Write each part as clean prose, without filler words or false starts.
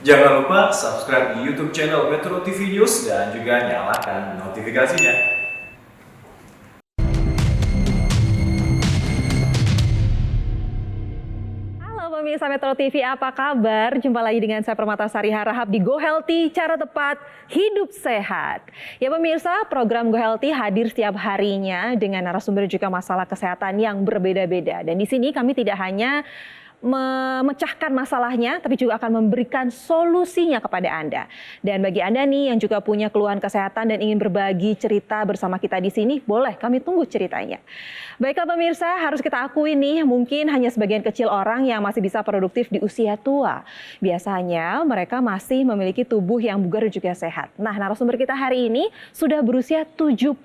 Jangan lupa subscribe di YouTube channel Metro TV News dan juga nyalakan notifikasinya. Pemirsa Metro TV, apa kabar? Jumpa lagi dengan saya Permatasari Harahap di Go Healthy, cara tepat hidup sehat. Ya pemirsa, program Go Healthy hadir setiap harinya dengan narasumber juga masalah kesehatan yang berbeda-beda. Dan di sini kami tidak hanya memecahkan masalahnya, tapi juga akan memberikan solusinya kepada Anda. Dan bagi Anda nih yang juga punya keluhan kesehatan dan ingin berbagi cerita bersama kita di sini, boleh, kami tunggu ceritanya. Baiklah pemirsa, harus kita akui nih, mungkin hanya sebagian kecil orang yang masih bisa produktif di usia tua. Biasanya mereka masih memiliki tubuh yang bugar dan juga sehat. Nah, narasumber kita hari ini sudah berusia 71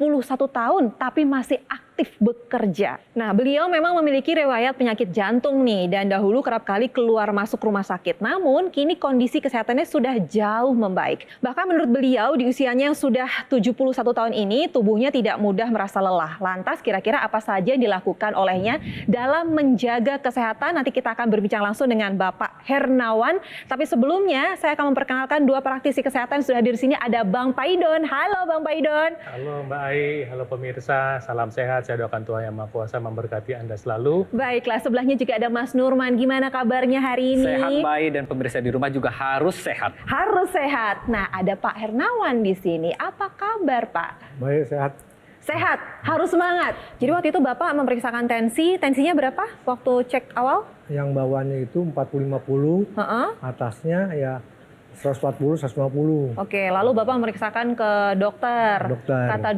tahun, tapi masih aktif bekerja. Nah, beliau memang memiliki riwayat penyakit jantung nih, dan dahulu kerap kali keluar masuk rumah sakit. Namun, kini kondisi kesehatannya sudah jauh membaik. Bahkan menurut beliau, di usianya yang sudah 71 tahun ini, tubuhnya tidak mudah merasa lelah. Lantas, kira-kira apa saja yang dilakukan olehnya dalam menjaga kesehatan? Nanti kita akan berbincang langsung dengan Bapak Hernawan. Tapi sebelumnya, saya akan memperkenalkan dua praktisi kesehatan yang sudah hadir di sini. Ada Bang Paidon. Halo Bang Paidon. Halo Mbak Ai, halo pemirsa, salam sehat. Saya doakan Tuhan Yang Maha Kuasa memberkati Anda selalu. Baiklah, sebelahnya juga ada Mas Nurman. Gimana kabarnya hari ini? Sehat, baik, dan pemirsa di rumah juga harus sehat. Harus sehat. Nah, ada Pak Hernawan di sini. Apa kabar, Pak? Baik, sehat. Sehat, harus semangat. Jadi waktu itu Bapak memeriksakan tensinya berapa waktu cek awal? Yang bawahnya itu 40-50, atasnya ya 140-150. Oke, lalu Bapak memeriksakan ke dokter. Kata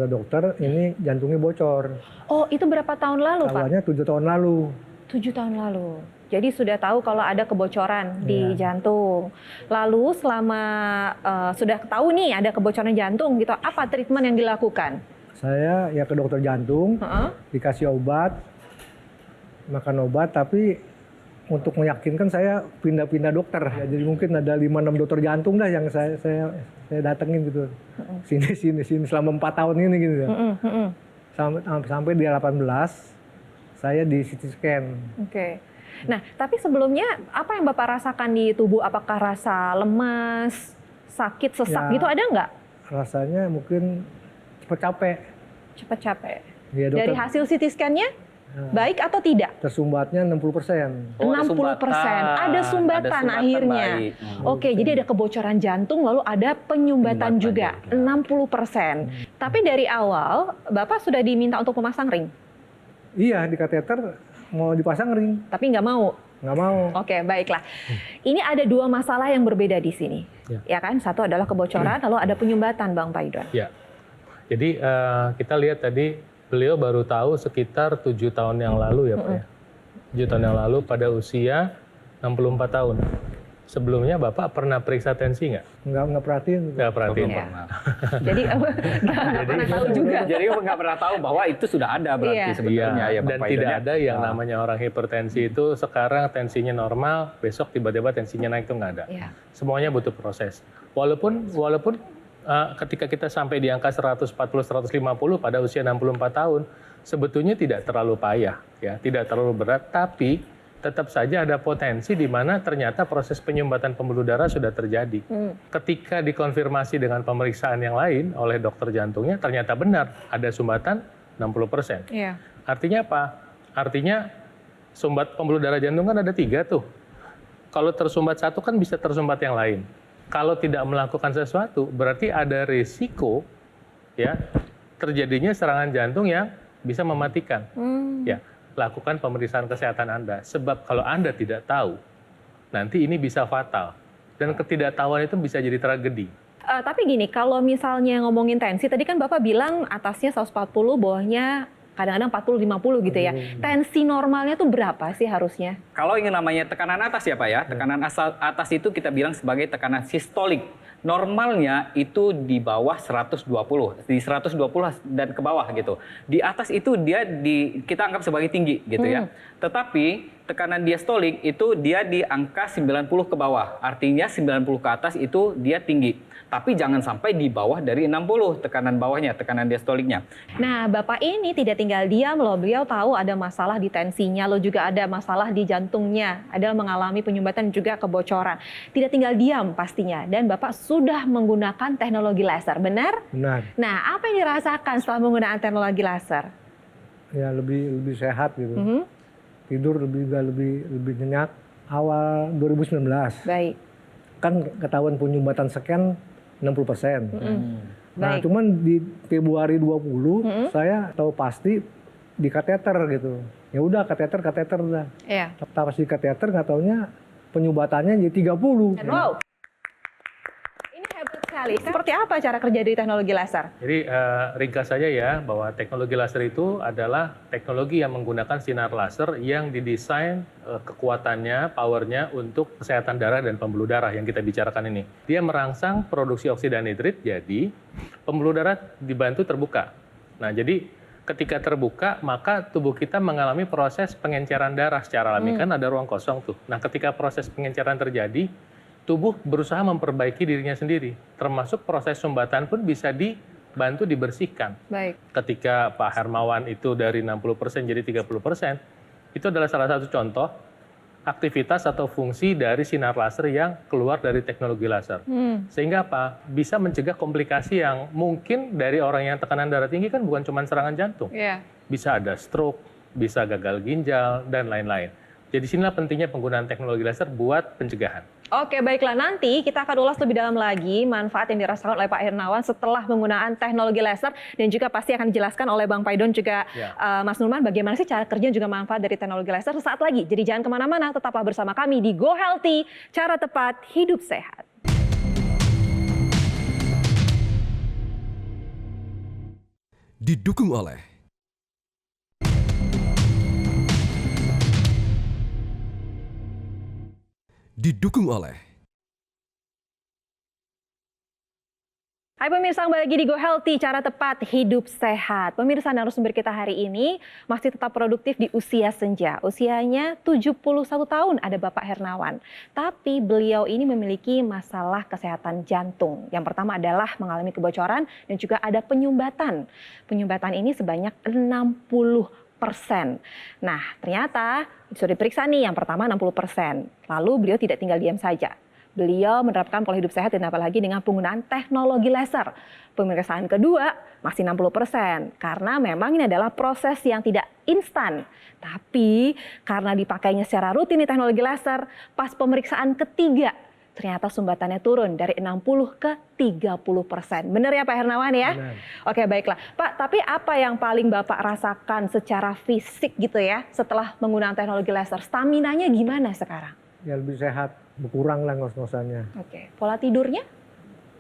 dokter, ini jantungnya bocor. Oh, itu berapa tahun lalu, Pak? Awalnya 7 tahun lalu. 7 tahun lalu. Jadi sudah tahu kalau ada kebocoran di jantung. Lalu selama sudah tahu nih ada kebocoran jantung gitu, apa treatment yang dilakukan? Saya ya ke dokter jantung, dikasih obat, makan obat, tapi untuk meyakinkan saya pindah-pindah dokter. Ya, jadi mungkin ada 5-6 dokter jantung dah yang saya datengin gitu. Sini selama 4 tahun ini gitu ya. Sampai di 18 saya di CT scan. Oke. Nah, tapi sebelumnya apa yang Bapak rasakan di tubuh? Apakah rasa lemas, sakit, sesak gitu ada nggak? Rasanya mungkin cepat capek. Cepat capek. Ya, dokter. Dari hasil CT scan-nya baik atau tidak? Tersumbatnya 60%. Oh, 60%. Ada sumbatan akhirnya. Oke, jadi ada kebocoran jantung lalu ada penyumbatan juga. 60%. Tapi dari awal Bapak sudah diminta untuk memasang ring? Iya, di kateter mau dipasang ring. Tapi nggak mau? Nggak mau. Oke, baiklah. Ini ada dua masalah yang berbeda di sini. Ya kan? Satu adalah kebocoran, lalu ada penyumbatan, Bang Paidon. Ya, jadi kita lihat tadi beliau baru tahu sekitar 7 tahun yang lalu ya Pak ya. 7 tahun yang lalu pada usia 64 tahun. Sebelumnya Bapak pernah periksa tensi nggak? Nggak perhatiin. Nggak perhatiin. Ya. Jadi nggak pernah tahu juga. Jadi nggak pernah tahu bahwa itu sudah ada berarti sebetulnya ya Bapak. Dan tidak ada yang namanya orang hipertensi itu sekarang tensinya normal, besok tiba-tiba tensinya naik, itu nggak ada. Semuanya butuh proses. Walaupun ketika kita sampai di angka 140-150 pada usia 64 tahun, sebetulnya tidak terlalu payah, ya, tidak terlalu berat, tapi tetap saja ada potensi di mana ternyata proses penyumbatan pembuluh darah sudah terjadi. Ketika dikonfirmasi dengan pemeriksaan yang lain oleh dokter jantungnya, ternyata benar ada sumbatan 60%. Artinya apa? Artinya sumbat pembuluh darah jantung kan ada 3 tuh. Kalau tersumbat satu kan bisa tersumbat yang lain. Kalau tidak melakukan sesuatu, berarti ada risiko ya terjadinya serangan jantung yang bisa mematikan. Ya, lakukan pemeriksaan kesehatan Anda. Sebab kalau Anda tidak tahu, nanti ini bisa fatal. Dan ketidaktahuan itu bisa jadi tragedi. Tapi gini, kalau misalnya ngomongin tensi, tadi kan Bapak bilang atasnya 140, bawahnya kadang-kadang 40-50 gitu ya. Tensi normalnya tuh berapa sih harusnya? Kalau ingin namanya tekanan atas ya Pak ya, tekanan atas itu kita bilang sebagai tekanan sistolik. Normalnya itu di bawah 120, di 120 dan ke bawah gitu. Di atas itu dia kita anggap sebagai tinggi gitu ya. Tetapi tekanan diastolik itu dia di angka 90 ke bawah. Artinya 90 ke atas itu dia tinggi. Tapi jangan sampai di bawah dari 60 tekanan bawahnya, tekanan diastoliknya. Nah, Bapak ini tidak tinggal diam loh. Beliau tahu ada masalah di tensinya, lo juga ada masalah di jantungnya, adalah mengalami penyumbatan juga kebocoran. Tidak tinggal diam pastinya. Dan Bapak sudah menggunakan teknologi laser, benar? Benar. Nah, apa yang dirasakan setelah menggunakan teknologi laser? Ya lebih sehat gitu. Tidur lebih nyenyak. Awal 2019 Baik. kan ketahuan penyumbatan sekian 60%. Nah, Baik. cuman di Februari 20 saya tahu pasti di kateter gitu. Ya udah kateter udah. Iya. Pas di kateter nggak taunya penyumbatannya jadi 30. Wow. Ini hebat sekali. Seperti apa cara kerja dari teknologi laser? Jadi ringkas saja ya, bahwa teknologi laser itu adalah teknologi yang menggunakan sinar laser yang didesain kekuatannya, powernya untuk kesehatan darah dan pembuluh darah yang kita bicarakan ini. Dia merangsang produksi oksida nitrit, jadi pembuluh darah dibantu terbuka. Nah, jadi ketika terbuka, maka tubuh kita mengalami proses pengenceran darah secara alami, kan ada ruang kosong tuh. Nah, ketika proses pengenceran terjadi, tubuh berusaha memperbaiki dirinya sendiri, termasuk proses sumbatan pun bisa dibantu dibersihkan. Baik. Ketika Pak Hermawan itu dari 60% jadi 30%, itu adalah salah satu contoh aktivitas atau fungsi dari sinar laser yang keluar dari teknologi laser. Sehingga apa? Bisa mencegah komplikasi yang mungkin dari orang yang tekanan darah tinggi kan bukan cuma serangan jantung. Iya. Bisa ada stroke, bisa gagal ginjal, dan lain-lain. Jadi sinilah pentingnya penggunaan teknologi laser buat pencegahan. Oke, baiklah. Nanti kita akan ulas lebih dalam lagi manfaat yang dirasakan oleh Pak Hermawan setelah menggunakan teknologi laser, dan juga pasti akan dijelaskan oleh Bang Paidon juga Mas Nurman bagaimana sih cara kerja juga manfaat dari teknologi laser sesaat lagi. Jadi jangan kemana-mana, tetaplah bersama kami di Go Healthy, cara tepat hidup sehat. Didukung oleh Hai pemirsa, kembali lagi di Go Healthy, cara tepat hidup sehat. Pemirsa, narasumber kita hari ini masih tetap produktif di usia senja. Usianya 71 tahun, ada Bapak Hermawan. Tapi beliau ini memiliki masalah kesehatan jantung. Yang pertama adalah mengalami kebocoran dan juga ada penyumbatan. Penyumbatan ini sebanyak 60%. Nah, ternyata sudah diperiksa nih, yang pertama 60%. Lalu beliau tidak tinggal diam saja. Beliau menerapkan pola hidup sehat dan apalagi dengan penggunaan teknologi laser. Pemeriksaan kedua masih 60%. Karena memang ini adalah proses yang tidak instan. Tapi karena dipakainya secara rutin di teknologi laser, pas pemeriksaan ketiga, ternyata sumbatannya turun dari 60 ke 30%. Benar ya Pak Hermawan ya? Benar. Oke, baiklah. Pak, tapi apa yang paling Bapak rasakan secara fisik gitu ya setelah menggunakan teknologi laser? Staminanya gimana sekarang? Ya lebih sehat, berkurang lah ngos-ngosannya. Oke. Pola tidurnya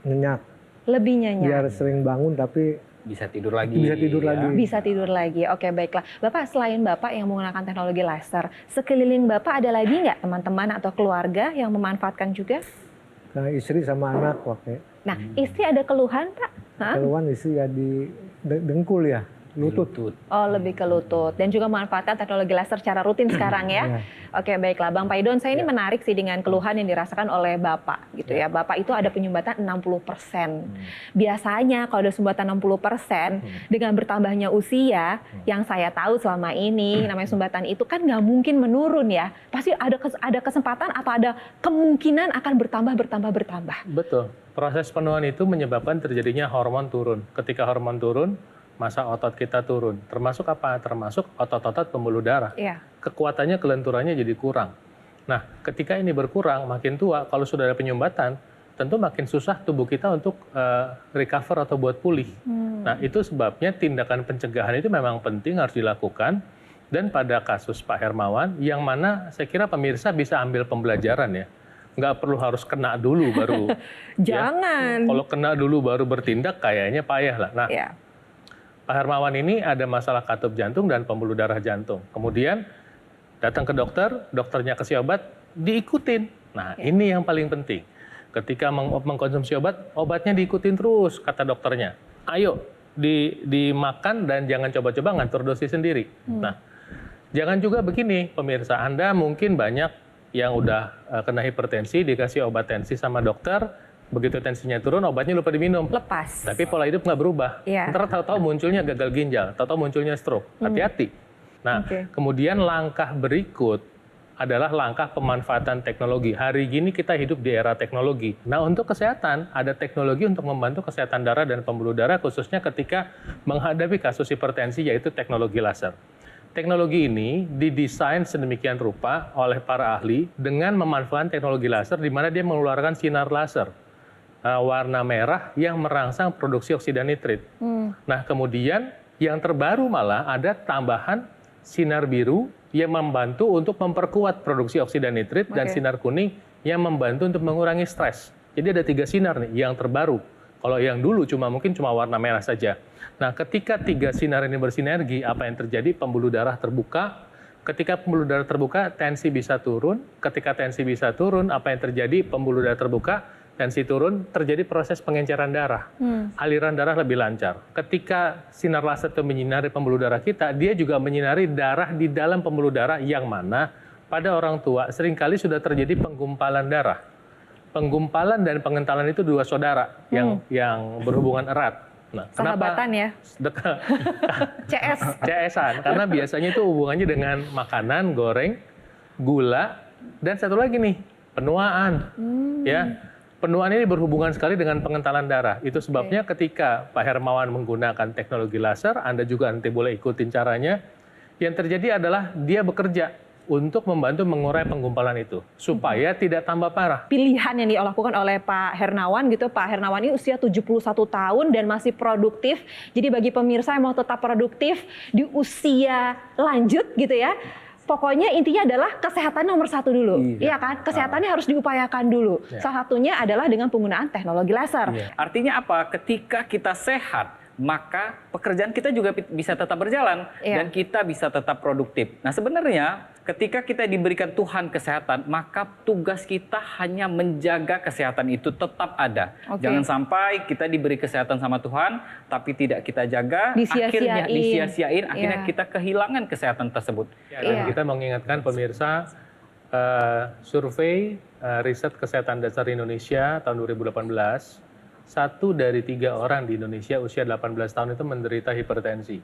Nyenyak. lebih nyenyak. Biar sering bangun tapi Bisa tidur lagi. Bisa tidur ya. lagi. Bisa tidur lagi. Oke, baiklah. Bapak, selain Bapak yang menggunakan teknologi laser, sekeliling Bapak ada lagi nggak teman-teman atau keluarga yang memanfaatkan juga? karena istri sama anak pakai. Nah, istri ada keluhan, Pak? Hah? Keluhan istri ya di dengkul ya, lutut. Oh, lebih ke lutut. Dan juga memanfaatkan teknologi laser secara rutin sekarang ya. Ya. Oke, baiklah. Bang Paidon, saya ini menarik sih dengan keluhan yang dirasakan oleh Bapak gitu ya. Bapak itu ada penyumbatan 60%. Biasanya kalau ada sumbatan 60%, dengan bertambahnya usia, yang saya tahu selama ini, namanya sumbatan itu kan nggak mungkin menurun ya. Pasti ada kesempatan atau ada kemungkinan akan bertambah. Betul. Proses penuaan itu menyebabkan terjadinya hormon turun. Ketika hormon turun, masa otot kita turun. Termasuk apa? Termasuk otot-otot pembuluh darah. Iya. Kekuatannya, kelenturannya jadi kurang. Nah, ketika ini berkurang, makin tua, kalau sudah ada penyumbatan, tentu makin susah tubuh kita untuk recover atau buat pulih. Nah, itu sebabnya tindakan pencegahan itu memang penting, harus dilakukan. Dan pada kasus Pak Hermawan, yang mana saya kira pemirsa bisa ambil pembelajaran ya. Nggak perlu harus kena dulu baru. Jangan. Ya. Kalau kena dulu baru bertindak, kayaknya payah lah. Nah, Iya. Pak Hermawan ini ada masalah katup jantung dan pembuluh darah jantung. Kemudian datang ke dokter, dokternya kasih obat, diikutin. Nah, ini yang paling penting. Ketika mengkonsumsi obat, obatnya diikutin terus, kata dokternya. Ayo, dimakan dan jangan coba-coba ngatur dosis sendiri. Nah, Jangan juga begini, pemirsa, Anda mungkin banyak yang udah kena hipertensi, dikasih obat tensi sama dokter, begitu tensinya turun, obatnya lupa diminum. Lepas. Tapi pola hidup nggak berubah. Iya. Ntar tahu-tahu munculnya gagal ginjal, tahu-tahu munculnya stroke. Hati-hati. Nah, kemudian langkah berikut adalah langkah pemanfaatan teknologi. Hari ini kita hidup di era teknologi. Nah, untuk kesehatan, ada teknologi untuk membantu kesehatan darah dan pembuluh darah, khususnya ketika menghadapi kasus hipertensi, yaitu teknologi laser. Teknologi ini didesain sedemikian rupa oleh para ahli dengan memanfaatkan teknologi laser di mana dia mengeluarkan sinar laser warna merah yang merangsang produksi oksida nitrit. Nah, kemudian yang terbaru malah ada tambahan sinar biru yang membantu untuk memperkuat produksi oksida nitrit dan sinar kuning yang membantu untuk mengurangi stres. Jadi ada 3 sinar nih yang terbaru. Kalau yang dulu mungkin cuma warna merah saja. Nah, ketika 3 sinar ini bersinergi, apa yang terjadi? Pembuluh darah terbuka. Ketika pembuluh darah terbuka, tensi bisa turun. Ketika tensi bisa turun, apa yang terjadi? Pembuluh darah terbuka, tensi turun, terjadi proses pengenceran darah. Aliran darah lebih lancar. Ketika sinar laser itu menyinari pembuluh darah kita, dia juga menyinari darah di dalam pembuluh darah yang mana pada orang tua seringkali sudah terjadi penggumpalan darah. Penggumpalan dan pengentalan itu 2 saudara yang berhubungan erat. Nah, sahabatan ya? CS-an, karena biasanya itu hubungannya dengan makanan, goreng, gula, dan satu lagi nih, penuaan. Ya, penuaan ini berhubungan sekali dengan pengentalan darah. Itu sebabnya ketika Pak Hermawan menggunakan teknologi laser, Anda juga nanti boleh ikutin caranya. Yang terjadi adalah dia bekerja untuk membantu mengurai penggumpalan itu supaya tidak tambah parah. Pilihan yang dilakukan oleh Pak Hernawan gitu, Pak Hernawan ini usia 71 tahun dan masih produktif. Jadi bagi pemirsa yang mau tetap produktif di usia lanjut gitu ya, pokoknya intinya adalah kesehatan nomor 1 dulu. Iya kan? Kesehatannya harus diupayakan dulu. Salah satunya adalah dengan penggunaan teknologi laser. Artinya apa? Ketika kita sehat, maka pekerjaan kita juga bisa tetap berjalan dan kita bisa tetap produktif. Nah, sebenarnya ketika kita diberikan Tuhan kesehatan, maka tugas kita hanya menjaga kesehatan itu tetap ada. Jangan sampai kita diberi kesehatan sama Tuhan, tapi tidak kita jaga, akhirnya disia-siain, akhirnya kita kehilangan kesehatan tersebut. Dan kita mengingatkan pemirsa, survei riset kesehatan dasar Indonesia tahun 2018, 1 dari 3 orang di Indonesia usia 18 tahun itu menderita hipertensi.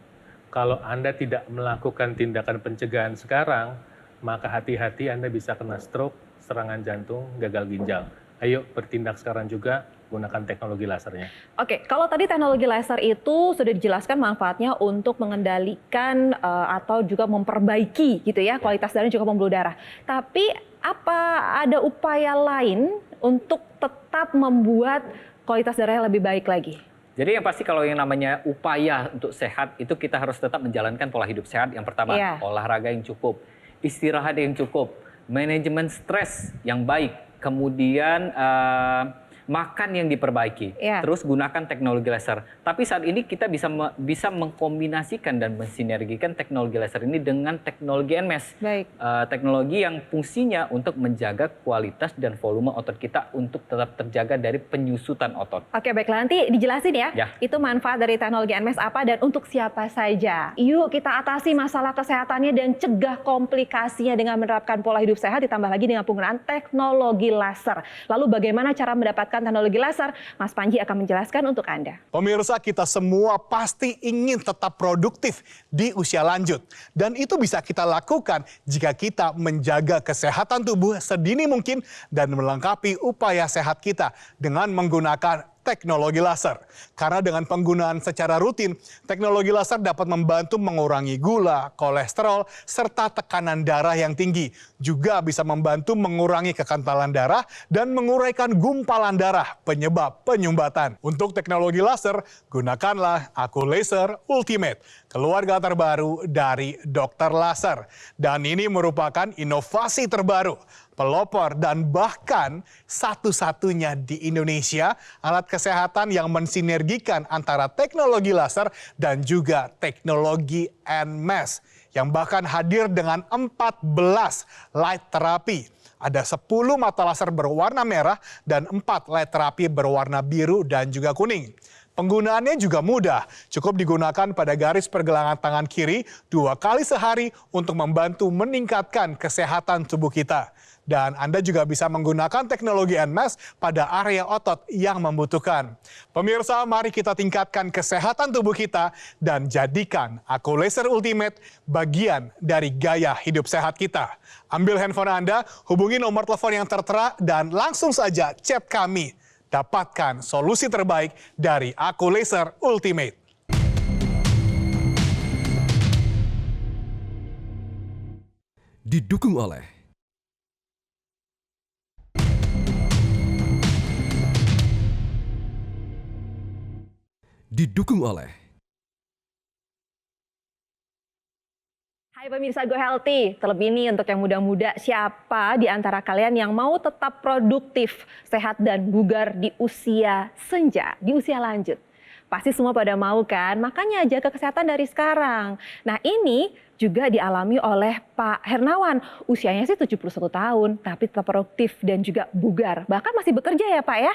Kalau Anda tidak melakukan tindakan pencegahan sekarang, maka hati-hati Anda bisa kena stroke, serangan jantung, gagal ginjal. Ayo bertindak sekarang juga, gunakan teknologi lasernya. Oke, kalau tadi teknologi laser itu sudah dijelaskan manfaatnya untuk mengendalikan atau juga memperbaiki gitu ya, kualitas darah juga pembuluh darah. Tapi apa ada upaya lain untuk tetap membuat kualitas darahnya lebih baik lagi? Jadi yang pasti kalau yang namanya upaya untuk sehat itu kita harus tetap menjalankan pola hidup sehat. Yang pertama, olahraga yang cukup, istirahat yang cukup, manajemen stres yang baik, kemudian makan yang diperbaiki, terus gunakan teknologi laser. Tapi saat ini kita bisa mengkombinasikan dan mensinergikan teknologi laser ini dengan teknologi NMES. Teknologi yang fungsinya untuk menjaga kualitas dan volume otot kita untuk tetap terjaga dari penyusutan otot. Oke, baiklah, nanti dijelasin ya. Itu manfaat dari teknologi NMES apa dan untuk siapa saja. Yuk kita atasi masalah kesehatannya dan cegah komplikasinya dengan menerapkan pola hidup sehat ditambah lagi dengan penggunaan teknologi laser. Lalu bagaimana cara mendapatkan teknologi laser? Mas Panji akan menjelaskan untuk Anda. Pemirsa, kita semua pasti ingin tetap produktif di usia lanjut. Dan itu bisa kita lakukan jika kita menjaga kesehatan tubuh sedini mungkin dan melengkapi upaya sehat kita dengan menggunakan teknologi laser. Karena dengan penggunaan secara rutin, teknologi laser dapat membantu mengurangi gula, kolesterol, serta tekanan darah yang tinggi. Juga bisa membantu mengurangi kekentalan darah dan menguraikan gumpalan darah penyebab penyumbatan. Untuk teknologi laser, gunakanlah Aku Laser Ultimate, keluarga terbaru dari Dokter Laser. Dan ini merupakan inovasi terbaru, pelopor dan bahkan satu-satunya di Indonesia alat kesehatan yang mensinergikan antara teknologi laser dan juga teknologi NMES yang bahkan hadir dengan 14 light therapy. Ada 10 mata laser berwarna merah dan 4 light therapy berwarna biru dan juga kuning. Penggunaannya juga mudah, cukup digunakan pada garis pergelangan tangan kiri 2 kali sehari untuk membantu meningkatkan kesehatan tubuh kita. Dan Anda juga bisa menggunakan teknologi NMAS pada area otot yang membutuhkan. Pemirsa, mari kita tingkatkan kesehatan tubuh kita dan jadikan Aku Laser Ultimate bagian dari gaya hidup sehat kita. Ambil handphone Anda, hubungi nomor telepon yang tertera dan langsung saja chat kami. Dapatkan solusi terbaik dari Aku Laser Ultimate. Didukung oleh Hai pemirsa Go Healthy, terlebih ini untuk yang muda-muda, siapa di antara kalian yang mau tetap produktif, sehat dan bugar di usia senja, di usia lanjut? Pasti semua pada mau kan, makanya jaga kesehatan dari sekarang. Nah ini juga dialami oleh Pak Hernawan. Usianya sih 71 tahun, tapi tetap produktif dan juga bugar. Bahkan masih bekerja ya Pak ya?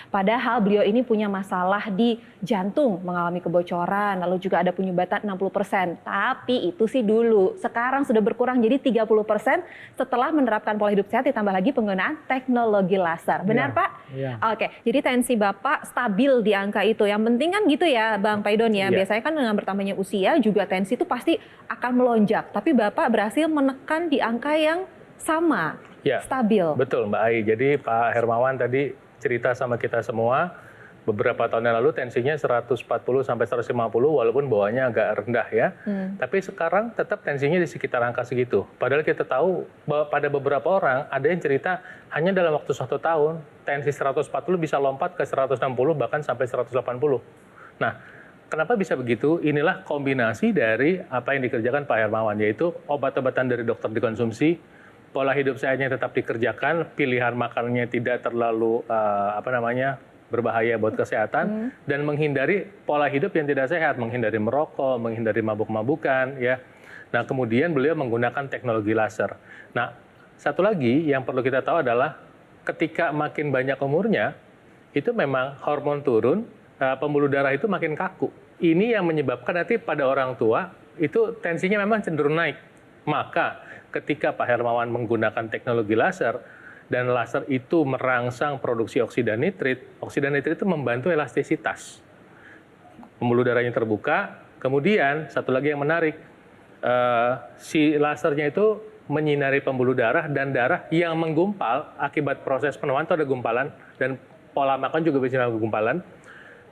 Padahal beliau ini punya masalah di jantung, mengalami kebocoran, lalu juga ada penyumbatan 60%. Tapi itu sih dulu, sekarang sudah berkurang jadi 30% setelah menerapkan pola hidup sehat ditambah lagi penggunaan teknologi laser. Benar Pak? Iya. Oke, jadi tensi Bapak stabil di angka itu. Yang penting kan gitu ya Bang Paidon ya, biasanya kan dengan bertambahnya usia juga tensi itu pasti akan melonjak. Tapi Bapak berhasil menekan di angka yang sama, stabil. Betul Mbak Ai, jadi Pak Hermawan tadi cerita sama kita semua, beberapa tahun yang lalu tensinya 140 sampai 150 walaupun bawaannya agak rendah ya. Tapi sekarang tetap tensinya di sekitar angka segitu. Padahal kita tahu bahwa pada beberapa orang ada yang cerita hanya dalam waktu 1 tahun tensi 140 bisa lompat ke 160 bahkan sampai 180. Nah, kenapa bisa begitu? Inilah kombinasi dari apa yang dikerjakan Pak Hermawan, yaitu obat-obatan dari dokter dikonsumsi, pola hidup sehatnya tetap dikerjakan, pilihan makanannya tidak terlalu berbahaya buat kesehatan, dan menghindari pola hidup yang tidak sehat, menghindari merokok, menghindari mabuk-mabukan, ya. Nah, kemudian beliau menggunakan teknologi laser. Nah, satu lagi yang perlu kita tahu adalah ketika makin banyak umurnya, itu memang hormon turun, pembuluh darah itu makin kaku. Ini yang menyebabkan nanti pada orang tua itu tensinya memang cenderung naik. Maka ketika Pak Hermawan menggunakan teknologi laser dan laser itu merangsang produksi oksida nitrit itu membantu elastisitas. Pembuluh darahnya terbuka. Kemudian satu lagi yang menarik, si lasernya itu menyinari pembuluh darah dan darah yang menggumpal akibat proses penuaan itu ada gumpalan dan pola makan juga bisa gumpalan.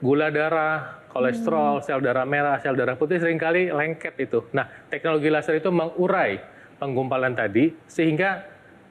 Gula darah, kolesterol, sel darah merah, sel darah putih seringkali lengket itu. Nah, teknologi laser itu mengurai penggumpalan tadi, sehingga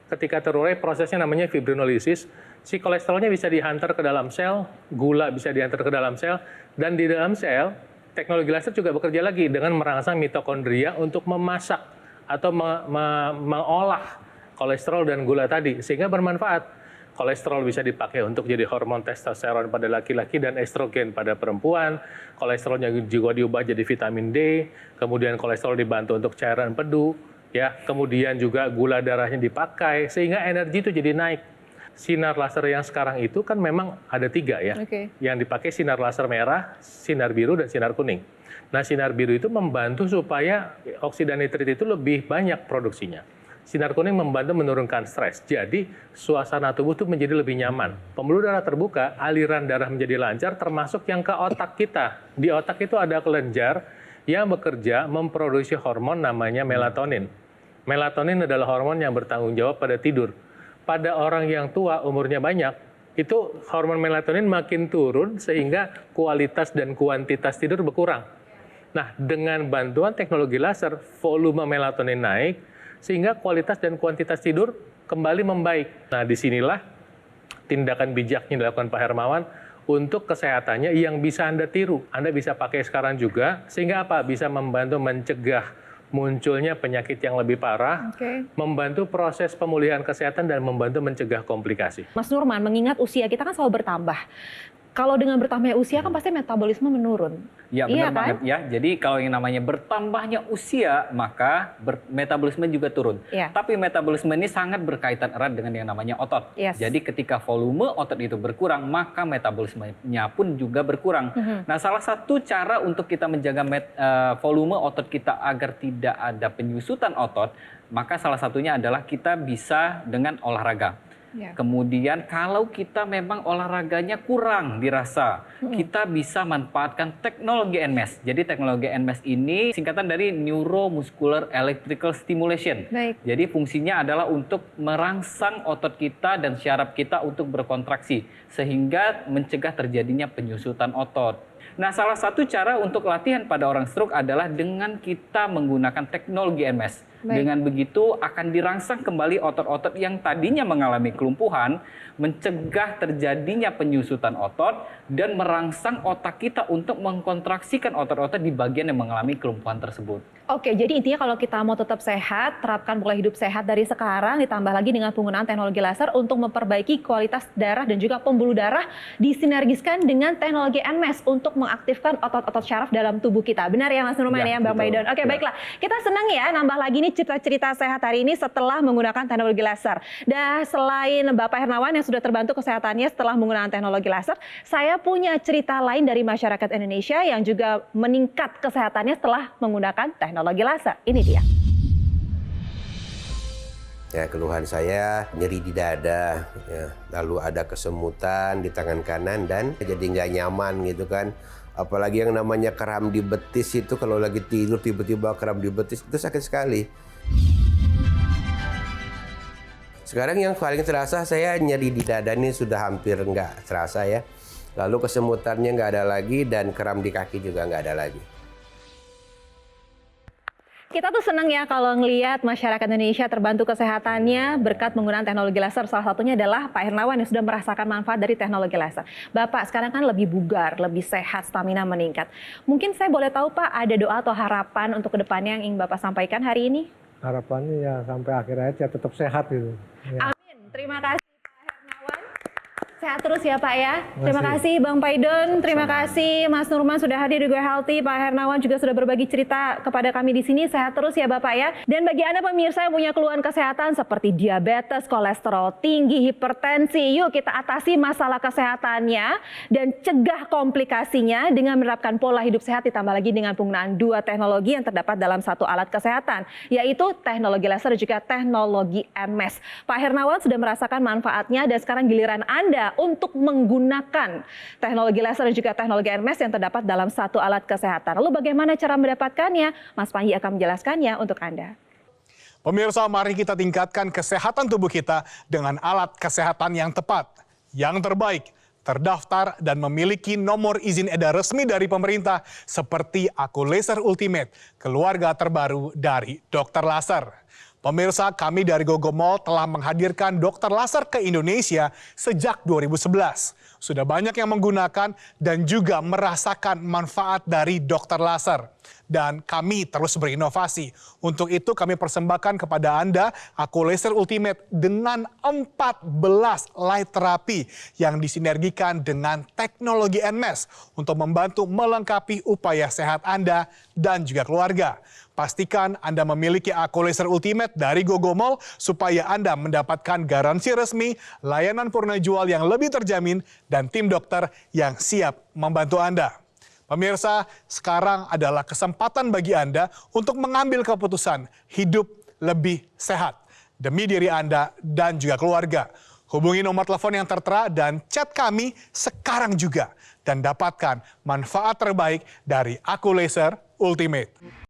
ketika terurai prosesnya namanya fibrinolisis, si kolesterolnya bisa dihantar ke dalam sel, gula bisa dihantar ke dalam sel, dan di dalam sel, teknologi laser juga bekerja lagi dengan merangsang mitokondria untuk memasak atau mengolah kolesterol dan gula tadi, sehingga bermanfaat. Kolesterol bisa dipakai untuk jadi hormon testosteron pada laki-laki dan estrogen pada perempuan. Kolesterolnya juga diubah jadi vitamin D. Kemudian kolesterol dibantu untuk cairan empedu. Ya, kemudian juga gula darahnya dipakai sehingga energi itu jadi naik. Sinar laser yang sekarang itu kan memang ada 3 ya. Yang dipakai sinar laser merah, sinar biru, dan sinar kuning. Nah, sinar biru itu membantu supaya oksida nitrit itu lebih banyak produksinya. Sinar kuning membantu menurunkan stres. Jadi, suasana tubuh itu menjadi lebih nyaman. Pembuluh darah terbuka, aliran darah menjadi lancar, termasuk yang ke otak kita. Di otak itu ada kelenjar yang bekerja memproduksi hormon namanya melatonin. Melatonin adalah hormon yang bertanggung jawab pada tidur. Pada orang yang tua, umurnya banyak, itu hormon melatonin makin turun sehingga kualitas dan kuantitas tidur berkurang. Nah, dengan bantuan teknologi laser, volume melatonin naik, sehingga kualitas dan kuantitas tidur kembali membaik. Nah, disinilah tindakan bijak yang dilakukan Pak Hermawan untuk kesehatannya yang bisa Anda tiru. Anda bisa pakai sekarang juga, sehingga apa? Bisa membantu mencegah munculnya penyakit yang lebih parah, membantu proses pemulihan kesehatan, dan membantu mencegah komplikasi. Mas Nurman, mengingat usia kita kan selalu bertambah, kalau dengan bertambahnya usia kan pasti metabolisme menurun. Ya, iya benar kan? banget ya. Jadi kalau yang namanya bertambahnya usia, maka metabolisme juga turun. Iya. Tapi metabolisme ini sangat berkaitan erat dengan yang namanya otot. Yes. Jadi ketika volume otot itu berkurang, maka metabolismenya pun juga berkurang. Nah, salah satu cara untuk kita menjaga volume otot kita agar tidak ada penyusutan otot, maka salah satunya adalah kita bisa dengan olahraga. Ya. Kemudian kalau kita memang olahraganya kurang dirasa, kita bisa manfaatkan teknologi NMAS. Jadi teknologi NMAS ini singkatan dari Neuromuscular Electrical Stimulation. Baik. Jadi fungsinya adalah untuk merangsang otot kita dan syaraf kita untuk berkontraksi sehingga mencegah terjadinya penyusutan otot. Nah, salah satu cara untuk latihan pada orang stroke adalah dengan kita menggunakan teknologi NMAS. Baik. Dengan begitu akan dirangsang kembali otot-otot yang tadinya mengalami kelumpuhan, mencegah terjadinya penyusutan otot, dan merangsang otak kita untuk mengkontraksikan otot-otot di bagian yang mengalami kelumpuhan tersebut. Oke, jadi intinya kalau kita mau tetap sehat, terapkan pola hidup sehat dari sekarang, ditambah lagi dengan penggunaan teknologi laser untuk memperbaiki kualitas darah dan juga pembuluh darah, disinergiskan dengan teknologi NMAS untuk mengaktifkan otot-otot syaraf dalam tubuh kita. Benar ya Mas Nurman ya, Bang Paidon? Oke, baiklah. Kita senang ya nambah lagi nih cerita-cerita sehat hari ini setelah menggunakan teknologi laser. Dan selain Bapak Hernawan yang sudah terbantu kesehatannya setelah menggunakan teknologi laser, saya punya cerita lain dari masyarakat Indonesia yang juga meningkat kesehatannya setelah menggunakan teknologi laser. Ini dia. Ya, keluhan saya nyeri di dada, ya. Lalu ada kesemutan di tangan kanan dan jadi nggak nyaman gitu kan. Apalagi yang namanya kram di betis itu kalau lagi tidur tiba-tiba kram di betis itu sakit sekali. Sekarang yang paling terasa saya nyeri di dada ini sudah hampir nggak terasa ya. Lalu kesemutannya nggak ada lagi dan kram di kaki juga nggak ada lagi. Kita tuh senang ya kalau ngelihat masyarakat Indonesia terbantu kesehatannya berkat menggunakan teknologi laser. Salah satunya adalah Pak Hernawan yang sudah merasakan manfaat dari teknologi laser. Bapak sekarang kan lebih bugar, lebih sehat, stamina meningkat. Mungkin saya boleh tahu Pak, ada doa atau harapan untuk kedepannya yang ingin Bapak sampaikan hari ini? Harapannya ya sampai akhir hayat ya tetap sehat gitu. Ya. Amin. Terima kasih Pak Hernawan. Sehat terus ya Pak ya. Terima kasih Bang Paidon, terima kasih Mas Nurman sudah hadir di Go Healthy. Pak Hernawan juga sudah berbagi cerita kepada kami di sini. Sehat terus ya Bapak ya. Dan bagi Anda pemirsa yang punya keluhan kesehatan seperti diabetes, kolesterol tinggi, hipertensi, yuk kita atasi masalah kesehatannya dan cegah komplikasinya dengan menerapkan pola hidup sehat ditambah lagi dengan penggunaan dua teknologi yang terdapat dalam satu alat kesehatan, yaitu teknologi laser dan juga teknologi NMAS. Pak Hernawan sudah merasakan manfaatnya dan sekarang giliran Anda untuk menggunakan teknologi laser dan juga teknologi NMAS yang terdapat dalam satu alat kesehatan. Lalu bagaimana cara mendapatkannya? Mas Panji akan menjelaskannya untuk Anda. Pemirsa, mari kita tingkatkan kesehatan tubuh kita dengan alat kesehatan yang tepat, yang terbaik, terdaftar dan memiliki nomor izin edar resmi dari pemerintah seperti Aku Laser Ultimate, keluarga terbaru dari dokter laser. Pemirsa, kami dari Gogomall telah menghadirkan dokter laser ke Indonesia sejak 2011. Sudah banyak yang menggunakan dan juga merasakan manfaat dari dokter laser. Dan kami terus berinovasi. Untuk itu kami persembahkan kepada Anda Aku Laser Ultimate dengan 14 light therapy yang disinergikan dengan teknologi NMAS untuk membantu melengkapi upaya sehat Anda dan juga keluarga. Pastikan Anda memiliki Aku Laser Ultimate dari Gogomall supaya Anda mendapatkan garansi resmi, layanan purna jual yang lebih terjamin, dan tim dokter yang siap membantu Anda. Pemirsa, sekarang adalah kesempatan bagi Anda untuk mengambil keputusan hidup lebih sehat demi diri Anda dan juga keluarga. Hubungi nomor telepon yang tertera dan chat kami sekarang juga dan dapatkan manfaat terbaik dari Aku Laser Ultimate.